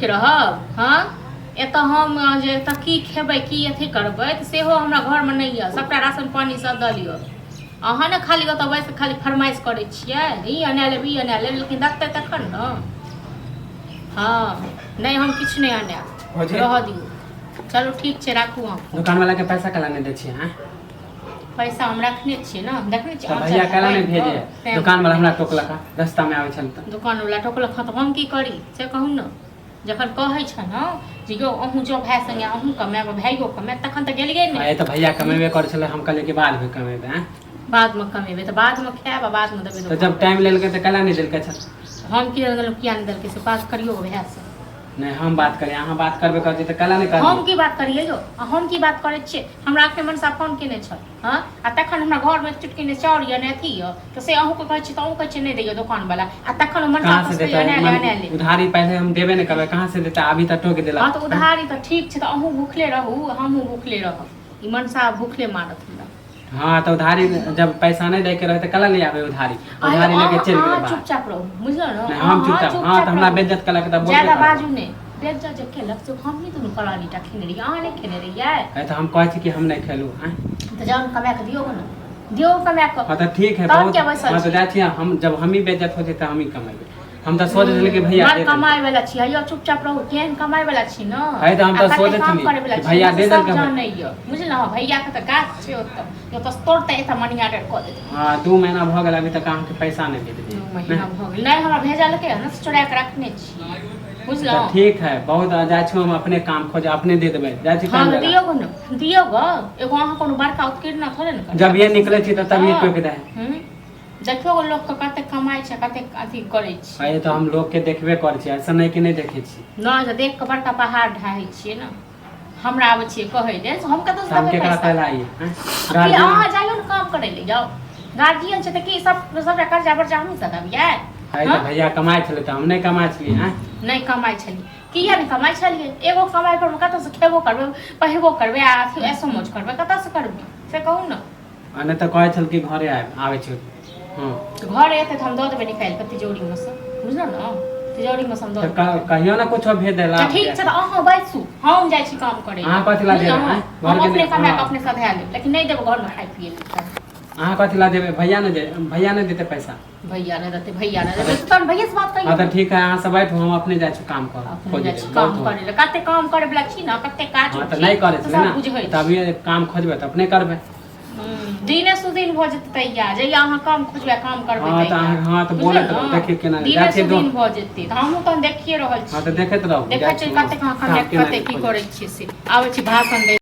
भूख रहब। हाँ एतऽ हम जे एतऽ की खेबै की अथी करबै तऽ सेहो हमरा घरमे नहि यऽ, सबटा राशन पानी सब दऽ लिअ। अहाँ ने खाली ओतऽ बैस खाली फरमाइश करै छियै ई अना लेब ई अना लेब, लेकिन देखतै तखन ने। हाँ नहीं हम किछु नहीं आने रह दियो। चलो ठीक छै राखू। हम दुकान वाला के पैसा कला नहीं दै छियै? हैं पैसा हम रखने छियै ना, देखने छियै। भैया कला नहीं भेजे दुकान वाला हमरा टोकलक रास्ता में आबै छल त दुकान वाला टोकलक त हम की करी से कहू न। जखन कहै छ न जे यौ अहूँ जो भाय संगे अहूँ कमाएब भाइयो कमाएब तखन त गेलियै ने। ए त भैया कमेबे कर छले, हम कहले कि बाद में कमेबे। हैं बाद में कमेबे त बाद में खाएब बाद में देबे। तो जब टाइम लेलके त कला नहीं देलके छ? हम की देलक किया नहीं देलके से बात करियो भैया से। नहीं हम बात करिए, अहाँ बात करबे कर छी त कला नहीं कर। हम की बात करिए यो, हम की बात करे छिए? हमरा अपने मन से फोन केने छ। हां आ तखन हमरा घर में चुटकी ने चाउर या ने अथी य त से अहू के कहै छी त अहू कहै छी नहीं दैयो दुकान वाला। आ तखन मन से देता ले उधारी पहले हम देबे नहीं करबे, कहां से देता? अभी तक टोक देला। हां तो उधारी त ठीक छ त अहू भूखले रहू हमहू भूखले रहब। ई मनसा भूखले मारत हमरा। हाँ तो उधारी जब पैसा नहीं दे के रहे तो कला नहीं आवे उधारी लेके चल गए। चुपचाप रहो बुझलो ना। हम चुपचाप। हाँ तो हमरा बेइज्जत कला के त बोल ज्यादा बाजू ने। बेइज्जत जे केलक से हम नहीं दुनु कलानीटा खेने रही आहा नहीं खेने रही है। ए तो हम कहै छी कि हम नहीं खेलू। हैं तो जान कमा के दियो ना, दियो कमा के। हां तो ठीक है बहुत। हां तो जाती हम जब हम ही बेइज्जत हो जेते हम ही कमाएबे। हम तो सोच रहे कि भैया दे कमाए वाला छी यो चुपचाप रहो केहन कमाए वाला छी ना। है तो हम तो सोच रहे कि भैया दे देल के नहीं यो बुझल ना। भैया के त गाछ छै ओत यो तो तोड़ते एत मनिया रे क देते। हां 2 महीना भ गेल अभी तक अहाँ के पैसा नहीं दे दे। 2 महीना भ गेल नहीं हमरा भेजल के न चोरा के रखने छी बुझलो। तो ठीक है बहुत जाय छी हम अपने काम खोज अपने दे देबे। जाय छी काम दियो गो न दियो गो एगो अहाँ कोनो बड़का उत्कीर्ण थोड़े न। जब ये निकले छी त तब ये टोक दे। देखियो लोग के कते कमाई छै कते अथी करे छै। ये तो हम लोग के देखबे कर छी, ऐसा नहीं कि नहीं देखे छी ना जे देख के बड़का पहाड़ ढाहै छियै ना। हमरा आबै छियै कहै ले हम कतौ से देबे पैसा। कहला आइए गार्जियन अहाँ जाइयो न काम करे ले जाओ। गार्जियन छै त की सब कर्जा वर्जा हम से दबियै। है तो भैया कमाई छले त हम नहीं कमाई छी। हैं नहीं कमाई छली किया नहीं कमाई छलिए? एगो कमाई पर कतौ से खेबो करबे पहिबो करबे आ ऐसो मौज करबे कतौ से करबे से कहू न। अने त कहै छल कि घरे आवे छै। हां घर एते त हम द देबे निकाल के तिजोरी में से बुझलो न। तिजोरी में से हम द देबे। कहियो ना कुछो भेज देला। ठीक छै त अहाँ बैसू हम जाय छी काम करे। अहाँ कथि ला देबे? हैं हम अपने कमा के अपने सधा लेब लेकिन नहीं देबे घर में खाइ पिए ले। अहाँ कथि ला देबे? भैया ने देते पैसा। भैया ने देते तन भैया से बात करियो। हां त ठीक है अहाँ सब बैठ हम अपने जाय छी काम कर। काम करे ले कते काम करे बला छी ना कते काज। हां त नहीं करे छै ना तभी काम खोजबे त अपने करबे। दिने सुदिन भ जेते तैयार जइया अहाँ काम खोजबे काम करबे तैयार। हां त बोले त देखिए केना दिने सुदिन भ जेते त हमहु त देखिए रहल छी। हां त देखैत रहू देखै छी कते कहाँ कते की करे छी से आबै छी भाषण दे।